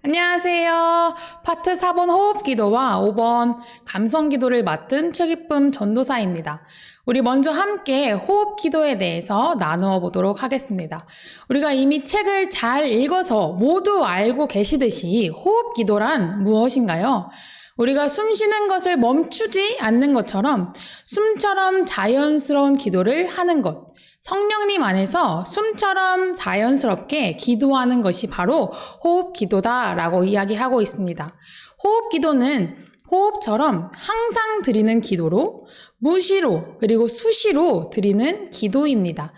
안녕하세요. 파트 4번 호흡기도와 5번 감성기도를 맡은 최기쁨 전도사입니다. 우리 먼저 함께 호흡기도에 대해서 나누어 보도록 하겠습니다. 우리가 이미 책을 잘 읽어서 모두 알고 계시듯이 호흡기도란 무엇인가요? 우리가 숨 쉬는 것을 멈추지 않는 것처럼 숨처럼 자연스러운 기도를 하는 것. 성령님 안에서 숨처럼 자연스럽게 기도하는 것이 바로 호흡 기도다라고 이야기하고 있습니다. 호흡 기도는 호흡처럼 항상 드리는 기도로 무시로 그리고 수시로 드리는 기도입니다.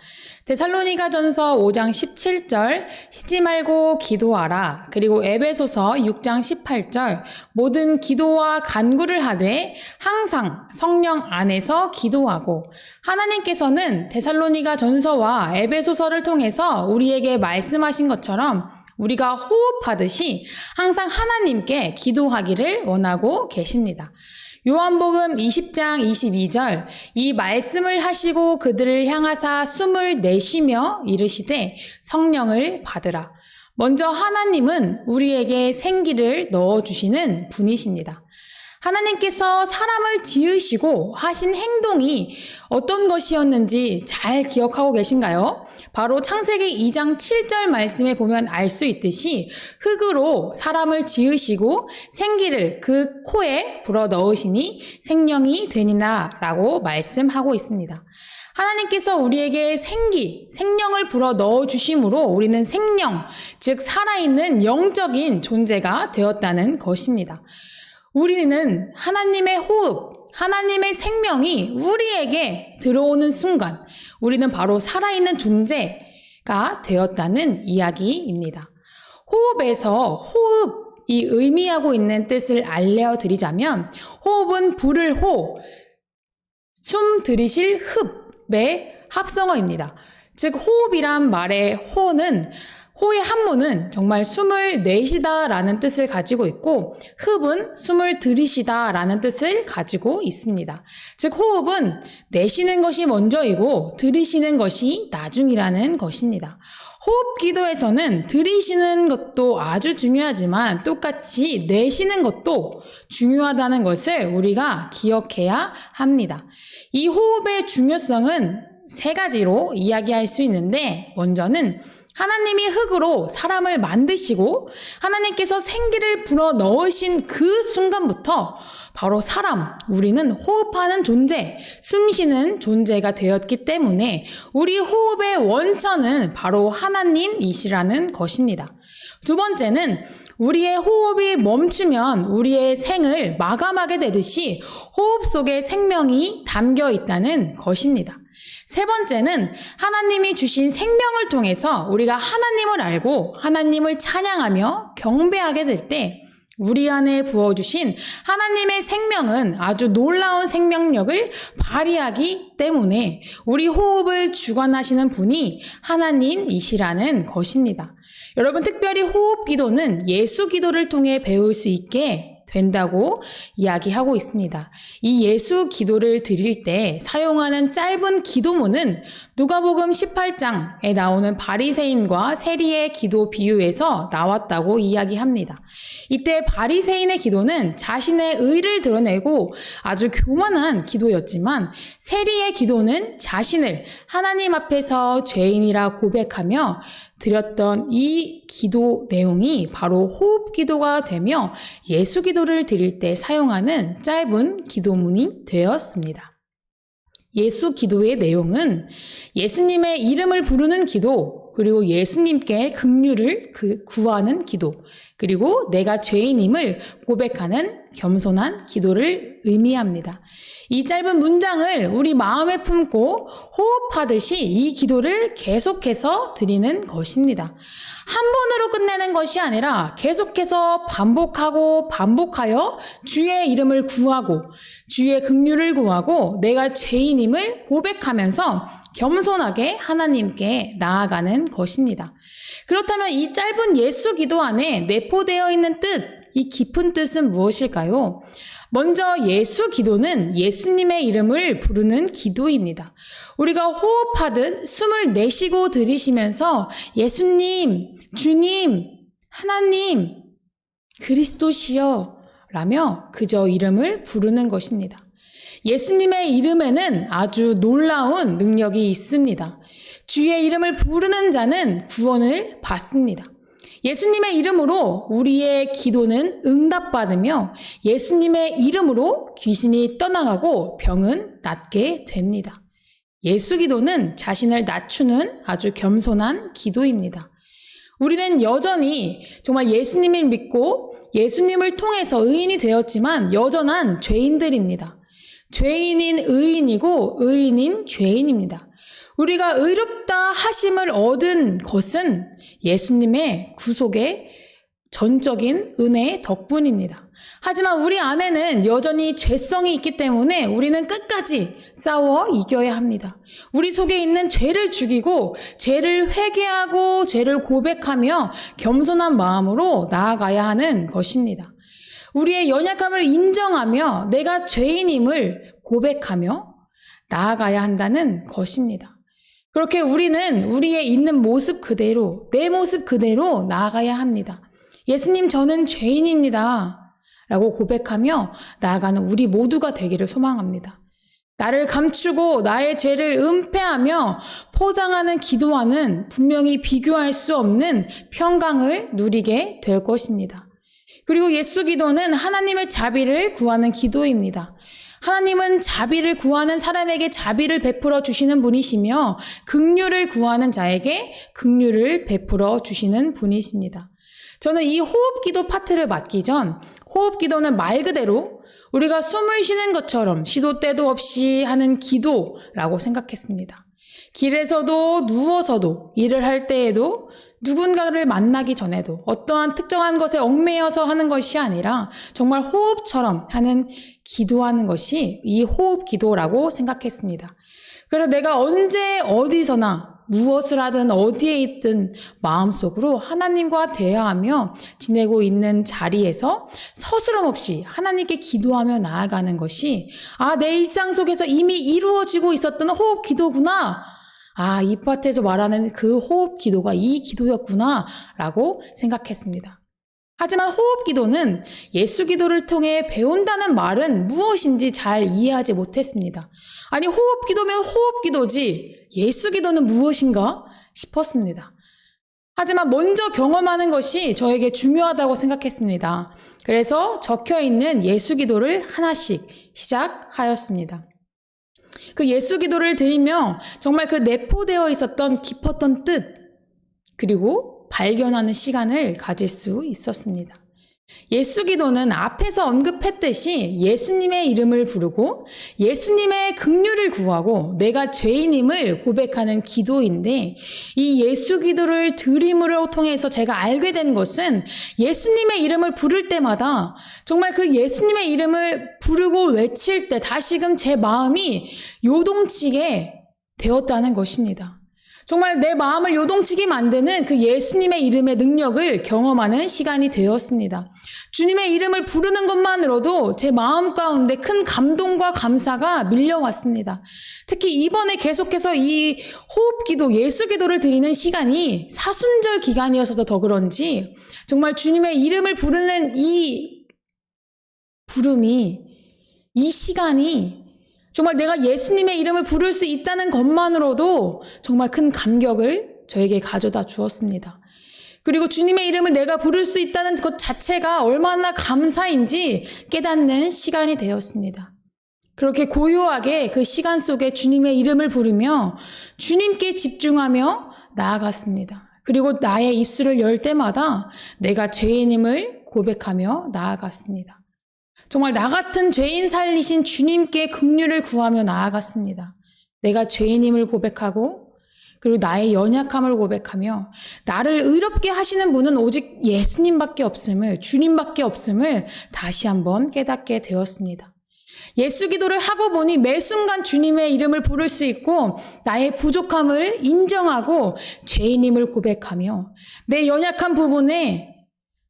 데살로니가전서 5장 17절 쉬지 말고 기도하라. 그리고 에베소서 6장 18절 모든 기도와 간구를 하되 항상 성령 안에서 기도하고 하나님께서는 데살로니가전서와 에베소서를 통해서 우리에게 말씀하신 것처럼 우리가 호흡하듯이 항상 하나님께 기도하기를 원하고 계십니다. 요한복음 20장 22절 이 말씀을 하시고 그들을 향하사 숨을 내쉬며 이르시되 성령을 받으라. 먼저 하나님은 우리에게 생기를 넣어주시는 분이십니다. 하나님께서 사람을 지으시고 하신 행동이 어떤 것이었는지 잘 기억하고 계신가요? 바로 창세기 2장 7절 말씀에 보면 알 수 있듯이 흙으로 사람을 지으시고 생기를 그 코에 불어 넣으시니 생명이 되니라 라고 말씀하고 있습니다. 하나님께서 우리에게 생명을 불어 넣어주심으로 우리는 생명, 즉 살아있는 영적인 존재가 되었다는 것입니다. 우리는 하나님의 호흡, 하나님의 생명이 우리에게 들어오는 순간 우리는 바로 살아있는 존재가 되었다는 이야기입니다. 호흡에서 호흡이 의미하고 있는 뜻을 알려드리자면 호흡은 불을 호, 숨 들이실 흡의 합성어입니다. 즉 호흡이란 말의 호의 한문은 정말 숨을 내쉬다 라는 뜻을 가지고 있고 흡은 숨을 들이쉬다 라는 뜻을 가지고 있습니다. 즉 호흡은 내쉬는 것이 먼저이고 들이쉬는 것이 나중이라는 것입니다. 호흡 기도에서는 들이쉬는 것도 아주 중요하지만 똑같이 내쉬는 것도 중요하다는 것을 우리가 기억해야 합니다. 이 호흡의 중요성은 세 가지로 이야기할 수 있는데 먼저는 하나님이 흙으로 사람을 만드시고 하나님께서 생기를 불어 넣으신 그 순간부터 바로 우리는 호흡하는 존재, 숨쉬는 존재가 되었기 때문에 우리 호흡의 원천은 바로 하나님이시라는 것입니다. 두 번째는 우리의 호흡이 멈추면 우리의 생을 마감하게 되듯이 호흡 속에 생명이 담겨 있다는 것입니다. 세 번째는 하나님이 주신 생명을 통해서 우리가 하나님을 알고 하나님을 찬양하며 경배하게 될 때 우리 안에 부어주신 하나님의 생명은 아주 놀라운 생명력을 발휘하기 때문에 우리 호흡을 주관하시는 분이 하나님이시라는 것입니다. 여러분 특별히 호흡 기도는 예수 기도를 통해 배울 수 있게 된다고 이야기하고 있습니다. 이 예수 기도를 드릴 때 사용하는 짧은 기도문은 누가복음 18장에 나오는 바리새인과 세리의 기도 비유에서 나왔다고 이야기합니다. 이때 바리새인의 기도는 자신의 의를 드러내고 아주 교만한 기도였지만 세리의 기도는 자신을 하나님 앞에서 죄인이라 고백하며 드렸던 이 기도 내용이 바로 호흡 기도가 되며 예수 기도를 드릴 때 사용하는 짧은 기도문이 되었습니다. 예수 기도의 내용은 예수님의 이름을 부르는 기도, 그리고 예수님께 긍휼을 구하는 기도, 그리고 내가 죄인임을 고백하는 겸손한 기도를 의미합니다. 이 짧은 문장을 우리 마음에 품고 호흡하듯이 이 기도를 계속해서 드리는 것입니다. 한 번으로 끝내는 것이 아니라 계속해서 반복하여 주의 이름을 구하고 주의 긍휼을 구하고 내가 죄인임을 고백하면서 겸손하게 하나님께 나아가는 것입니다. 그렇다면 이 짧은 예수 기도 안에 내포되어 있는 뜻, 이 깊은 뜻은 무엇일까요? 먼저 예수 기도는 예수님의 이름을 부르는 기도입니다. 우리가 호흡하듯 숨을 내쉬고 들이쉬면서 예수님, 주님, 하나님, 그리스도시여 라며 그저 이름을 부르는 것입니다. 예수님의 이름에는 아주 놀라운 능력이 있습니다. 주의 이름을 부르는 자는 구원을 받습니다. 예수님의 이름으로 우리의 기도는 응답받으며 예수님의 이름으로 귀신이 떠나가고 병은 낫게 됩니다. 예수 기도는 자신을 낮추는 아주 겸손한 기도입니다. 우리는 여전히 정말 예수님을 믿고 예수님을 통해서 의인이 되었지만 여전한 죄인들입니다. 죄인인 의인이고 의인인 죄인입니다. 우리가 의롭다 하심을 얻은 것은 예수님의 구속의 전적인 은혜의 덕분입니다. 하지만 우리 안에는 여전히 죄성이 있기 때문에 우리는 끝까지 싸워 이겨야 합니다. 우리 속에 있는 죄를 죽이고 죄를 회개하고 죄를 고백하며 겸손한 마음으로 나아가야 하는 것입니다. 우리의 연약함을 인정하며 내가 죄인임을 고백하며 나아가야 한다는 것입니다. 그렇게 우리는 우리의 있는 모습 그대로, 내 모습 그대로 나아가야 합니다. 예수님, 저는 죄인입니다. 라고 고백하며 나아가는 우리 모두가 되기를 소망합니다. 나를 감추고 나의 죄를 은폐하며 포장하는 기도와는 분명히 비교할 수 없는 평강을 누리게 될 것입니다. 그리고 예수 기도는 하나님의 자비를 구하는 기도입니다. 하나님은 자비를 구하는 사람에게 자비를 베풀어 주시는 분이시며 긍휼을 구하는 자에게 긍휼을 베풀어 주시는 분이십니다. 저는 이 호흡기도 파트를 맡기 전 호흡기도는 말 그대로 우리가 숨을 쉬는 것처럼 시도 때도 없이 하는 기도라고 생각했습니다. 길에서도 누워서도 일을 할 때에도 누군가를 만나기 전에도 어떠한 특정한 것에 얽매여서 하는 것이 아니라 정말 호흡처럼 하는 기도하는 것이 이 호흡기도라고 생각했습니다. 그래서 내가 언제 어디서나 무엇을 하든 어디에 있든 마음속으로 하나님과 대화하며 지내고 있는 자리에서 서스럼 없이 하나님께 기도하며 나아가는 것이 내 일상 속에서 이미 이루어지고 있었던 호흡 기도구나. 이 파트에서 말하는 그 호흡 기도가 이 기도였구나 라고 생각했습니다. 하지만 호흡 기도는 예수 기도를 통해 배운다는 말은 무엇인지 잘 이해하지 못했습니다. 아니, 호흡 기도면 호흡 기도지 예수 기도는 무엇인가 싶었습니다. 하지만 먼저 경험하는 것이 저에게 중요하다고 생각했습니다. 그래서 적혀있는 예수 기도를 하나씩 시작하였습니다. 그 예수 기도를 드리며 정말 그 내포되어 있었던 깊었던 뜻 그리고 발견하는 시간을 가질 수 있었습니다. 예수 기도는 앞에서 언급했듯이 예수님의 이름을 부르고 예수님의 긍휼을 구하고 내가 죄인임을 고백하는 기도인데 이 예수 기도를 드림으로 통해서 제가 알게 된 것은 예수님의 이름을 부를 때마다 정말 그 예수님의 이름을 부르고 외칠 때 다시금 제 마음이 요동치게 되었다는 것입니다. 정말 내 마음을 요동치게 만드는 그 예수님의 이름의 능력을 경험하는 시간이 되었습니다. 주님의 이름을 부르는 것만으로도 제 마음 가운데 큰 감동과 감사가 밀려왔습니다. 특히 이번에 계속해서 이 호흡기도, 예수기도를 드리는 시간이 사순절 기간이어서 더 그런지 정말 주님의 이름을 부르는 이 부름이, 이 시간이 정말 내가 예수님의 이름을 부를 수 있다는 것만으로도 정말 큰 감격을 저에게 가져다 주었습니다. 그리고 주님의 이름을 내가 부를 수 있다는 것 자체가 얼마나 감사인지 깨닫는 시간이 되었습니다. 그렇게 고요하게 그 시간 속에 주님의 이름을 부르며 주님께 집중하며 나아갔습니다. 그리고 나의 입술을 열 때마다 내가 죄인임을 고백하며 나아갔습니다. 정말 나 같은 죄인 살리신 주님께 긍휼을 구하며 나아갔습니다. 내가 죄인임을 고백하고 그리고 나의 연약함을 고백하며 나를 의롭게 하시는 분은 오직 예수님밖에 없음을, 주님밖에 없음을 다시 한번 깨닫게 되었습니다. 예수 기도를 하고 보니 매 순간 주님의 이름을 부를 수 있고 나의 부족함을 인정하고 죄인임을 고백하며 내 연약한 부분에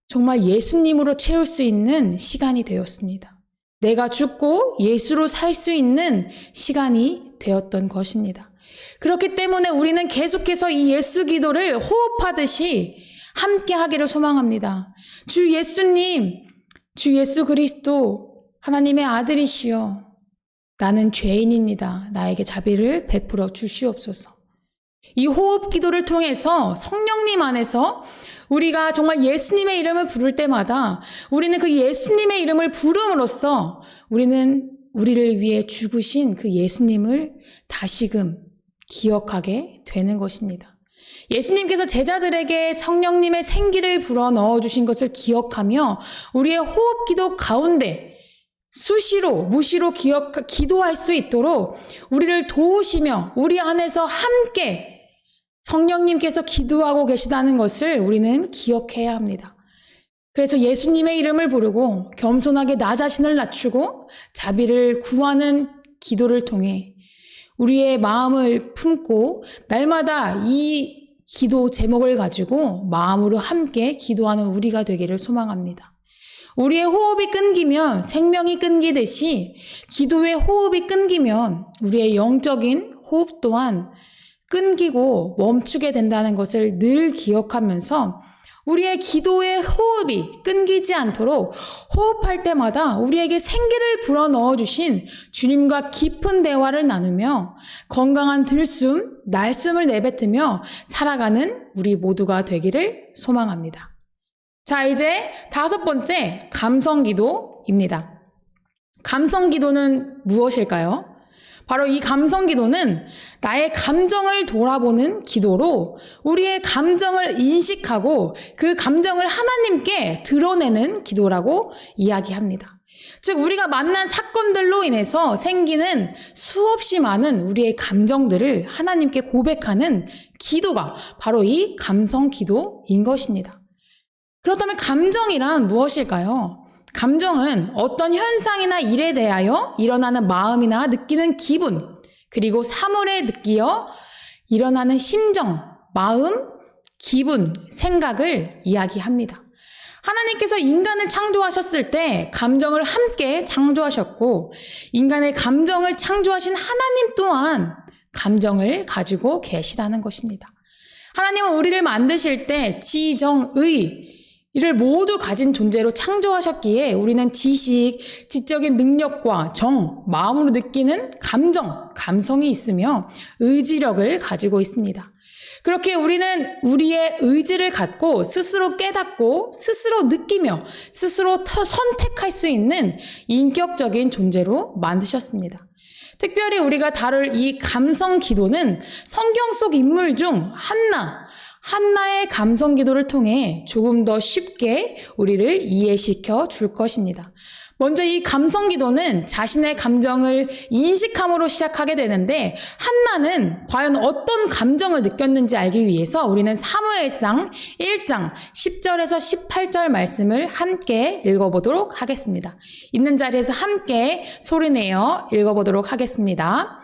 정말 예수님으로 채울 수 있는 시간이 되었습니다. 내가 죽고 예수로 살 수 있는 시간이 되었던 것입니다. 그렇기 때문에 우리는 계속해서 이 예수 기도를 호흡하듯이 함께 하기를 소망합니다. 주 예수님, 주 예수 그리스도 하나님의 아들이시여, 나는 죄인입니다. 나에게 자비를 베풀어 주시옵소서. 이 호흡 기도를 통해서 성령님 안에서 우리가 정말 예수님의 이름을 부를 때마다 우리는 그 예수님의 이름을 부름으로써 우리는 우리를 위해 죽으신 그 예수님을 다시금 기억하게 되는 것입니다. 예수님께서 제자들에게 성령님의 생기를 불어 넣어주신 것을 기억하며 우리의 호흡 기도 가운데 수시로 무시로 기도할 수 있도록 우리를 도우시며 우리 안에서 함께 성령님께서 기도하고 계시다는 것을 우리는 기억해야 합니다. 그래서 예수님의 이름을 부르고 겸손하게 나 자신을 낮추고 자비를 구하는 기도를 통해 우리의 마음을 품고 날마다 이 기도 제목을 가지고 마음으로 함께 기도하는 우리가 되기를 소망합니다. 우리의 호흡이 끊기면 생명이 끊기듯이 기도의 호흡이 끊기면 우리의 영적인 호흡 또한 끊기고 멈추게 된다는 것을 늘 기억하면서 우리의 기도의 호흡이 끊기지 않도록 호흡할 때마다 우리에게 생기를 불어넣어 주신 주님과 깊은 대화를 나누며 건강한 들숨, 날숨을 내뱉으며 살아가는 우리 모두가 되기를 소망합니다. 자, 이제 5번째 감성기도입니다. 감성기도는 무엇일까요? 바로 이 감성기도는 나의 감정을 돌아보는 기도로 우리의 감정을 인식하고 그 감정을 하나님께 드러내는 기도라고 이야기합니다. 즉 우리가 만난 사건들로 인해서 생기는 수없이 많은 우리의 감정들을 하나님께 고백하는 기도가 바로 이 감성기도인 것입니다. 그렇다면 감정이란 무엇일까요? 감정은 어떤 현상이나 일에 대하여 일어나는 마음이나 느끼는 기분, 그리고 사물에 느끼어 일어나는 심정, 마음, 기분, 생각을 이야기합니다. 하나님께서 인간을 창조하셨을 때 감정을 함께 창조하셨고 인간의 감정을 창조하신 하나님 또한 감정을 가지고 계시다는 것입니다. 하나님은 우리를 만드실 때 지정의 이를 모두 가진 존재로 창조하셨기에 우리는 지식, 지적인 능력과 정, 마음으로 느끼는 감정, 감성이 있으며 의지력을 가지고 있습니다. 그렇게 우리는 우리의 의지를 갖고 스스로 깨닫고 스스로 느끼며 스스로 선택할 수 있는 인격적인 존재로 만드셨습니다. 특별히 우리가 다룰 이 감성 기도는 성경 속 인물 중 한나의 감성 기도를 통해 조금 더 쉽게 우리를 이해시켜 줄 것입니다. 먼저 이 감성 기도는 자신의 감정을 인식함으로 시작하게 되는데 한나는 과연 어떤 감정을 느꼈는지 알기 위해서 우리는 사무엘상 1장 10절에서 18절 말씀을 함께 읽어보도록 하겠습니다. 있는 자리에서 함께 소리내어 읽어보도록 하겠습니다.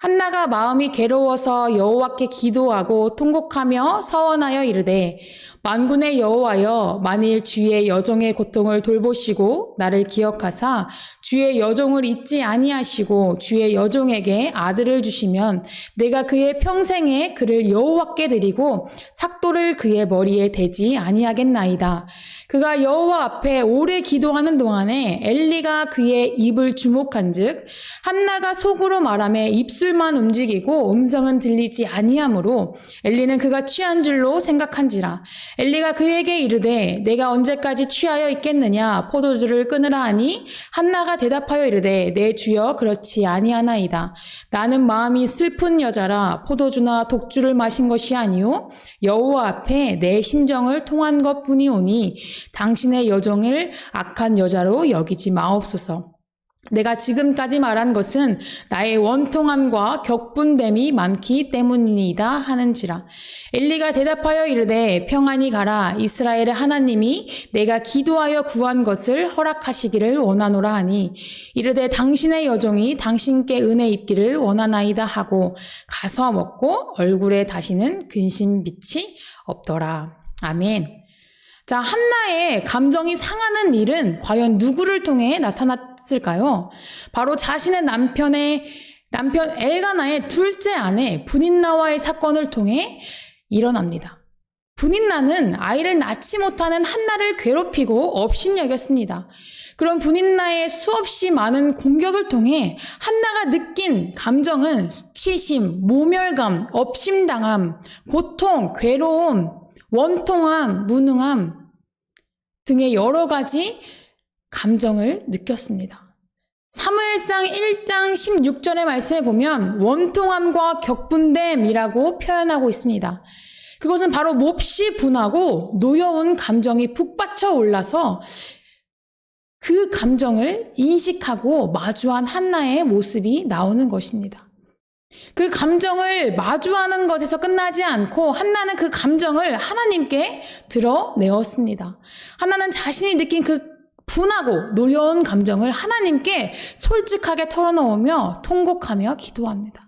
한나가 마음이 괴로워서 여호와께 기도하고 통곡하며 서원하여 이르되 만군의 여호와여 만일 주의 여종의 고통을 돌보시고 나를 기억하사 주의 여종을 잊지 아니하시고 주의 여종에게 아들을 주시면 내가 그의 평생에 그를 여호와께 드리고 삭도를 그의 머리에 대지 아니하겠나이다. 그가 여호와 앞에 오래 기도하는 동안에 엘리가 그의 입을 주목한즉 한나가 속으로 말하며 입술만 움직이고 음성은 들리지 아니하므로 엘리는 그가 취한 줄로 생각한지라. 엘리가 그에게 이르되 내가 언제까지 취하여 있겠느냐 포도주를 끊으라 하니 한나가 대답하여 이르되 내 주여 그렇지 아니하나이다. 나는 마음이 슬픈 여자라 포도주나 독주를 마신 것이 아니요 여호와 앞에 내 심정을 통한 것뿐이오니 당신의 여종을 악한 여자로 여기지 마옵소서. 내가 지금까지 말한 것은 나의 원통함과 격분됨이 많기 때문이니이다 하는지라. 엘리가 대답하여 이르되 평안히 가라. 이스라엘의 하나님이 내가 기도하여 구한 것을 허락하시기를 원하노라 하니 이르되 당신의 여종이 당신께 은혜 입기를 원하나이다 하고 가서 먹고 얼굴에 다시는 근심 빛이 없더라. 아멘. 자, 한나의 감정이 상하는 일은 과연 누구를 통해 나타났을까요? 바로 자신의 남편 엘가나의 둘째 아내 브닌나와의 사건을 통해 일어납니다. 분인나는 아이를 낳지 못하는 한나를 괴롭히고 업신여겼습니다. 그런 분인나의 수없이 많은 공격을 통해 한나가 느낀 감정은 수치심, 모멸감, 업심당함, 고통, 괴로움, 원통함, 무능함 등의 여러 가지 감정을 느꼈습니다. 사무엘상 1장 16절의 말씀에 보면 원통함과 격분됨이라고 표현하고 있습니다. 그것은 바로 몹시 분하고 노여운 감정이 북받쳐 올라서 그 감정을 인식하고 마주한 한나의 모습이 나오는 것입니다. 그 감정을 마주하는 것에서 끝나지 않고 한나는 그 감정을 하나님께 드러내었습니다. 한나는 자신이 느낀 그 분하고 노여운 감정을 하나님께 솔직하게 털어놓으며 통곡하며 기도합니다.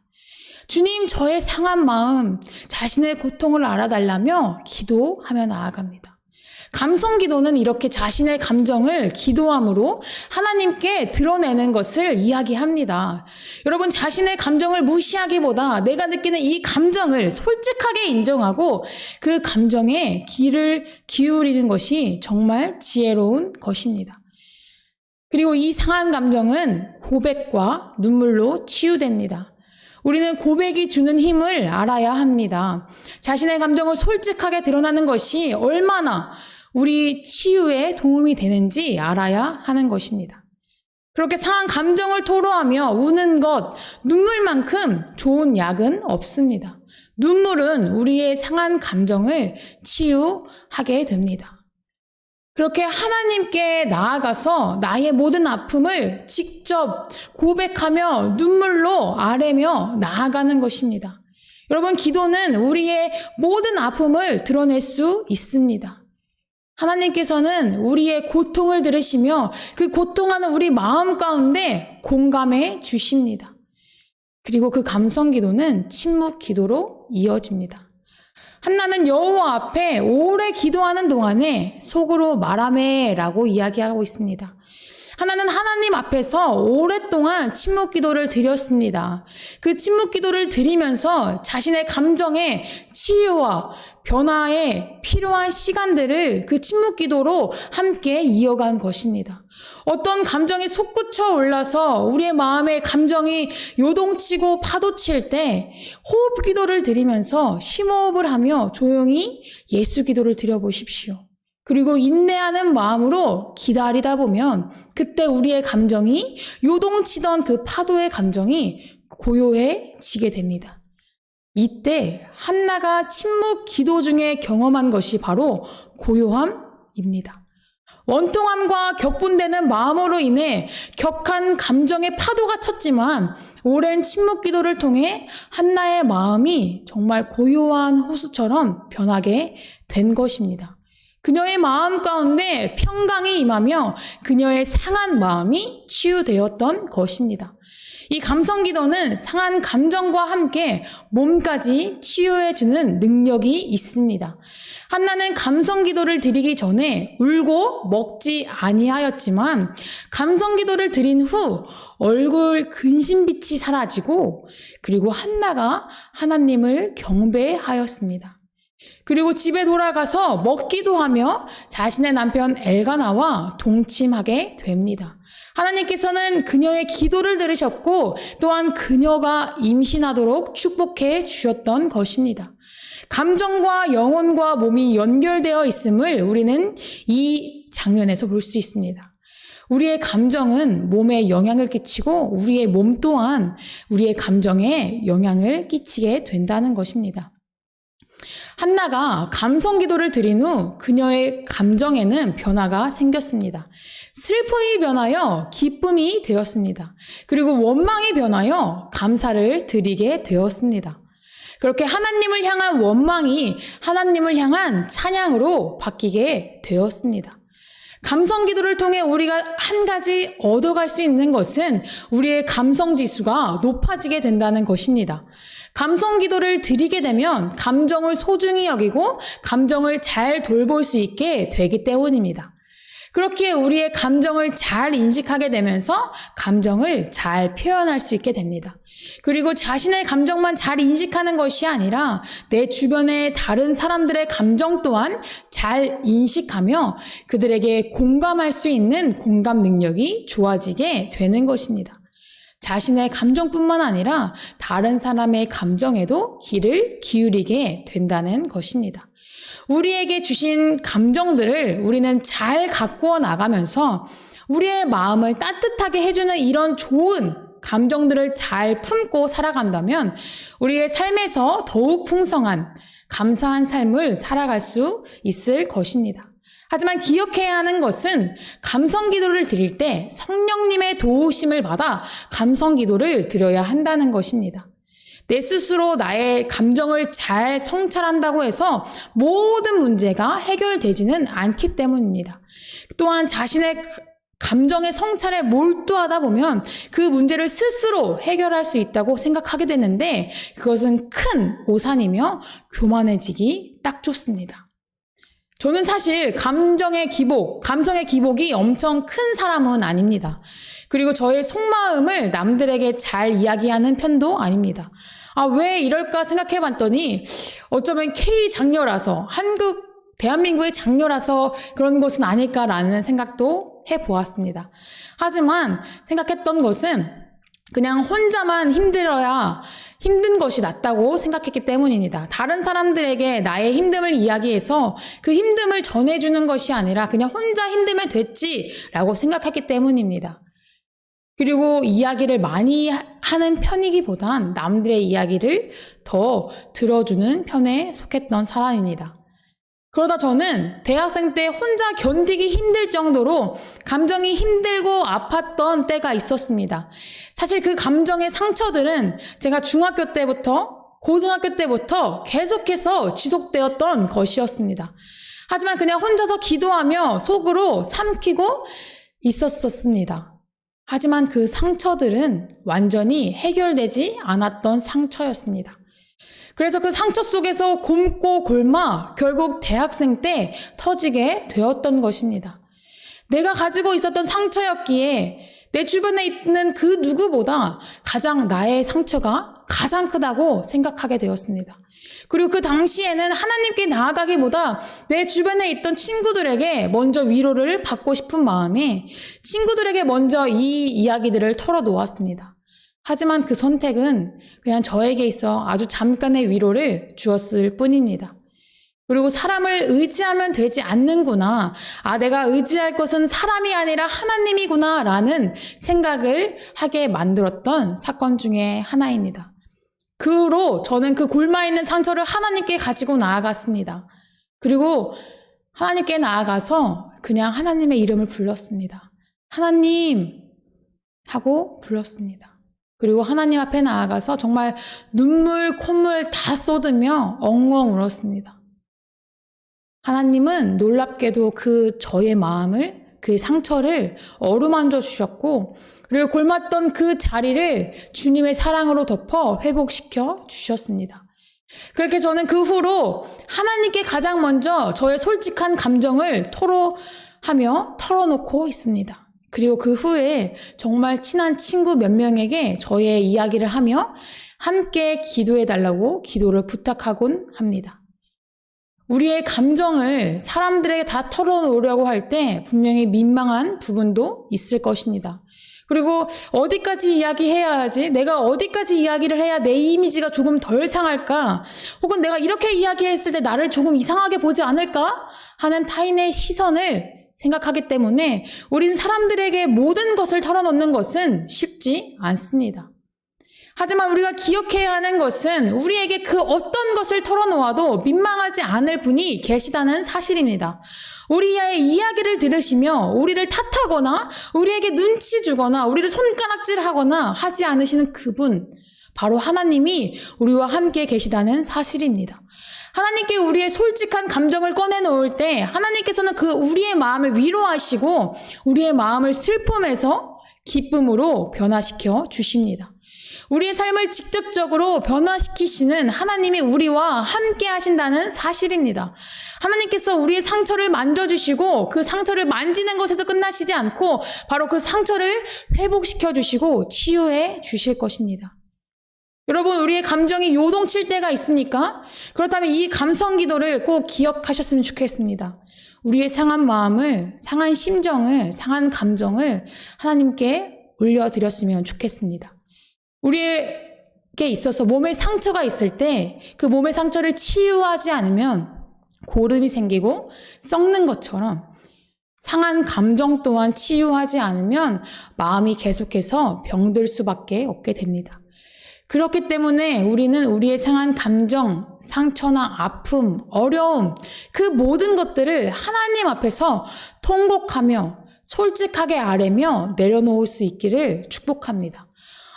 주님, 저의 상한 마음, 자신의 고통을 알아달라며 기도하며 나아갑니다. 감성 기도는 이렇게 자신의 감정을 기도함으로 하나님께 드러내는 것을 이야기합니다. 여러분, 자신의 감정을 무시하기보다 내가 느끼는 이 감정을 솔직하게 인정하고 그 감정에 귀를 기울이는 것이 정말 지혜로운 것입니다. 그리고 이 상한 감정은 고백과 눈물로 치유됩니다. 우리는 고백이 주는 힘을 알아야 합니다. 자신의 감정을 솔직하게 드러나는 것이 얼마나 우리 치유에 도움이 되는지 알아야 하는 것입니다. 그렇게 상한 감정을 토로하며 우는 것, 눈물만큼 좋은 약은 없습니다. 눈물은 우리의 상한 감정을 치유하게 됩니다. 그렇게 하나님께 나아가서 나의 모든 아픔을 직접 고백하며 눈물로 아뢰며 나아가는 것입니다. 여러분, 기도는 우리의 모든 아픔을 드러낼 수 있습니다. 하나님께서는 우리의 고통을 들으시며 그 고통하는 우리 마음 가운데 공감해 주십니다. 그리고 그 감성 기도는 침묵 기도로 이어집니다. 한나는 여호와 앞에 오래 기도하는 동안에 속으로 말하매라고 이야기하고 있습니다. 하나는 하나님 앞에서 오랫동안 침묵 기도를 드렸습니다. 그 침묵 기도를 드리면서 자신의 감정의 치유와 변화에 필요한 시간들을 그 침묵 기도로 함께 이어간 것입니다. 어떤 감정이 솟구쳐 올라서 우리의 마음의 감정이 요동치고 파도칠 때 호흡 기도를 드리면서 심호흡을 하며 조용히 예수 기도를 드려보십시오. 그리고 인내하는 마음으로 기다리다 보면 그때 우리의 감정이 요동치던 그 파도의 감정이 고요해지게 됩니다. 이때 한나가 침묵 기도 중에 경험한 것이 바로 고요함입니다. 원통함과 격분되는 마음으로 인해 격한 감정의 파도가 쳤지만 오랜 침묵 기도를 통해 한나의 마음이 정말 고요한 호수처럼 변하게 된 것입니다. 그녀의 마음 가운데 평강이 임하며 그녀의 상한 마음이 치유되었던 것입니다. 이 감성 기도는 상한 감정과 함께 몸까지 치유해주는 능력이 있습니다. 한나는 감성 기도를 드리기 전에 울고 먹지 아니하였지만 감성 기도를 드린 후 얼굴 근심빛이 사라지고 그리고 한나가 하나님을 경배하였습니다. 그리고 집에 돌아가서 먹기도 하며 자신의 남편 엘가나와 동침하게 됩니다. 하나님께서는 그녀의 기도를 들으셨고 또한 그녀가 임신하도록 축복해 주셨던 것입니다. 감정과 영혼과 몸이 연결되어 있음을 우리는 이 장면에서 볼 수 있습니다. 우리의 감정은 몸에 영향을 끼치고 우리의 몸 또한 우리의 감정에 영향을 끼치게 된다는 것입니다. 한나가 감성 기도를 드린 후 그녀의 감정에는 변화가 생겼습니다. 슬픔이 변하여 기쁨이 되었습니다. 그리고 원망이 변하여 감사를 드리게 되었습니다. 그렇게 하나님을 향한 원망이 하나님을 향한 찬양으로 바뀌게 되었습니다. 감성 기도를 통해 우리가 한 가지 얻어갈 수 있는 것은 우리의 감성 지수가 높아지게 된다는 것입니다. 감성 기도를 드리게 되면 감정을 소중히 여기고 감정을 잘 돌볼 수 있게 되기 때문입니다. 그렇기에 우리의 감정을 잘 인식하게 되면서 감정을 잘 표현할 수 있게 됩니다. 그리고 자신의 감정만 잘 인식하는 것이 아니라 내 주변의 다른 사람들의 감정 또한 잘 인식하며 그들에게 공감할 수 있는 공감 능력이 좋아지게 되는 것입니다. 자신의 감정뿐만 아니라 다른 사람의 감정에도 귀를 기울이게 된다는 것입니다. 우리에게 주신 감정들을 우리는 잘 가꾸어 나가면서 우리의 마음을 따뜻하게 해주는 이런 좋은 감정들을 잘 품고 살아간다면 우리의 삶에서 더욱 풍성한 감사한 삶을 살아갈 수 있을 것입니다. 하지만 기억해야 하는 것은 감성 기도를 드릴 때 성령님의 도우심을 받아 감성 기도를 드려야 한다는 것입니다. 내 스스로 나의 감정을 잘 성찰한다고 해서 모든 문제가 해결되지는 않기 때문입니다. 또한 자신의 감정의 성찰에 몰두하다 보면 그 문제를 스스로 해결할 수 있다고 생각하게 되는데 그것은 큰 오산이며 교만해지기 딱 좋습니다. 저는 사실 감성의 기복이 엄청 큰 사람은 아닙니다. 그리고 저의 속마음을 남들에게 잘 이야기하는 편도 아닙니다. 왜 이럴까 생각해 봤더니 어쩌면 K 장녀라서 대한민국의 장녀라서 그런 것은 아닐까라는 생각도 해보았습니다. 하지만 생각했던 것은 그냥 혼자만 힘든 것이 낫다고 생각했기 때문입니다. 다른 사람들에게 나의 힘듦을 이야기해서 그 힘듦을 전해주는 것이 아니라 그냥 혼자 힘들면 됐지라고 생각했기 때문입니다. 그리고 이야기를 많이 하는 편이기보단 남들의 이야기를 더 들어주는 편에 속했던 사람입니다. 그러다 저는 대학생 때 혼자 견디기 힘들 정도로 감정이 힘들고 아팠던 때가 있었습니다. 사실 그 감정의 상처들은 제가 중학교 때부터 고등학교 때부터 계속해서 지속되었던 것이었습니다. 하지만 그냥 혼자서 기도하며 속으로 삼키고 있었습니다. 하지만 그 상처들은 완전히 해결되지 않았던 상처였습니다. 그래서 그 상처 속에서 곪고 골마 결국 대학생 때 터지게 되었던 것입니다. 내가 가지고 있었던 상처였기에 내 주변에 있는 그 누구보다 나의 상처가 가장 크다고 생각하게 되었습니다. 그리고 그 당시에는 하나님께 나아가기보다 내 주변에 있던 친구들에게 먼저 위로를 받고 싶은 마음에 친구들에게 먼저 이 이야기들을 털어놓았습니다. 하지만 그 선택은 그냥 저에게 있어 아주 잠깐의 위로를 주었을 뿐입니다. 그리고 사람을 의지하면 되지 않는구나. 내가 의지할 것은 사람이 아니라 하나님이구나 라는 생각을 하게 만들었던 사건 중에 하나입니다. 그 후로 저는 그 골마있는 상처를 하나님께 가지고 나아갔습니다. 그리고 하나님께 나아가서 그냥 하나님의 이름을 불렀습니다. 하나님 하고 불렀습니다. 그리고 하나님 앞에 나아가서 정말 눈물, 콧물 다 쏟으며 엉엉 울었습니다. 하나님은 놀랍게도 저의 마음을, 그 상처를 어루만져 주셨고, 그리고 골맞던 그 자리를 주님의 사랑으로 덮어 회복시켜 주셨습니다. 그렇게 저는 그 후로 하나님께 가장 먼저 저의 솔직한 감정을 털어놓고 있습니다. 그리고 그 후에 정말 친한 친구 몇 명에게 저의 이야기를 하며 함께 기도해달라고 기도를 부탁하곤 합니다. 우리의 감정을 사람들에게 다 털어놓으려고 할 때 분명히 민망한 부분도 있을 것입니다. 그리고 어디까지 이야기해야 하지? 내가 어디까지 이야기를 해야 내 이미지가 조금 덜 상할까? 혹은 내가 이렇게 이야기했을 때 나를 조금 이상하게 보지 않을까? 하는 타인의 시선을 생각하기 때문에 우린 사람들에게 모든 것을 털어놓는 것은 쉽지 않습니다. 하지만 우리가 기억해야 하는 것은 우리에게 그 어떤 것을 털어놓아도 민망하지 않을 분이 계시다는 사실입니다. 우리의 이야기를 들으시며 우리를 탓하거나 우리에게 눈치 주거나 우리를 손가락질하거나 하지 않으시는 그분, 바로 하나님이 우리와 함께 계시다는 사실입니다. 하나님께 우리의 솔직한 감정을 꺼내놓을 때 하나님께서는 우리의 마음을 위로하시고 우리의 마음을 슬픔에서 기쁨으로 변화시켜 주십니다. 우리의 삶을 직접적으로 변화시키시는 하나님이 우리와 함께 하신다는 사실입니다. 하나님께서 우리의 상처를 만져주시고 그 상처를 만지는 것에서 끝나시지 않고 바로 그 상처를 회복시켜 주시고 치유해 주실 것입니다. 여러분, 우리의 감정이 요동칠 때가 있습니까? 그렇다면 이 감성 기도를 꼭 기억하셨으면 좋겠습니다. 우리의 상한 마음을, 상한 심정을, 상한 감정을 하나님께 올려드렸으면 좋겠습니다. 우리에게 있어서 몸에 상처가 있을 때 그 몸의 상처를 치유하지 않으면 고름이 생기고 썩는 것처럼 상한 감정 또한 치유하지 않으면 마음이 계속해서 병들 수밖에 없게 됩니다. 그렇기 때문에 우리는 우리의 상한 감정, 상처나 아픔, 어려움, 그 모든 것들을 하나님 앞에서 통곡하며 솔직하게 아뢰며 내려놓을 수 있기를 축복합니다.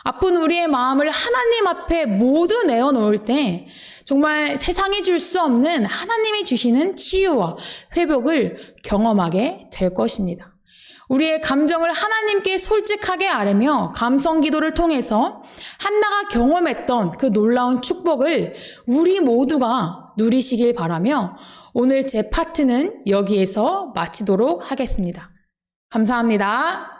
아픈 우리의 마음을 하나님 앞에 모두 내어놓을 때 정말 세상이 줄 수 없는 하나님이 주시는 치유와 회복을 경험하게 될 것입니다. 우리의 감정을 하나님께 솔직하게 아뢰며 감성 기도를 통해서 한나가 경험했던 그 놀라운 축복을 우리 모두가 누리시길 바라며 오늘 제 파트는 여기에서 마치도록 하겠습니다. 감사합니다.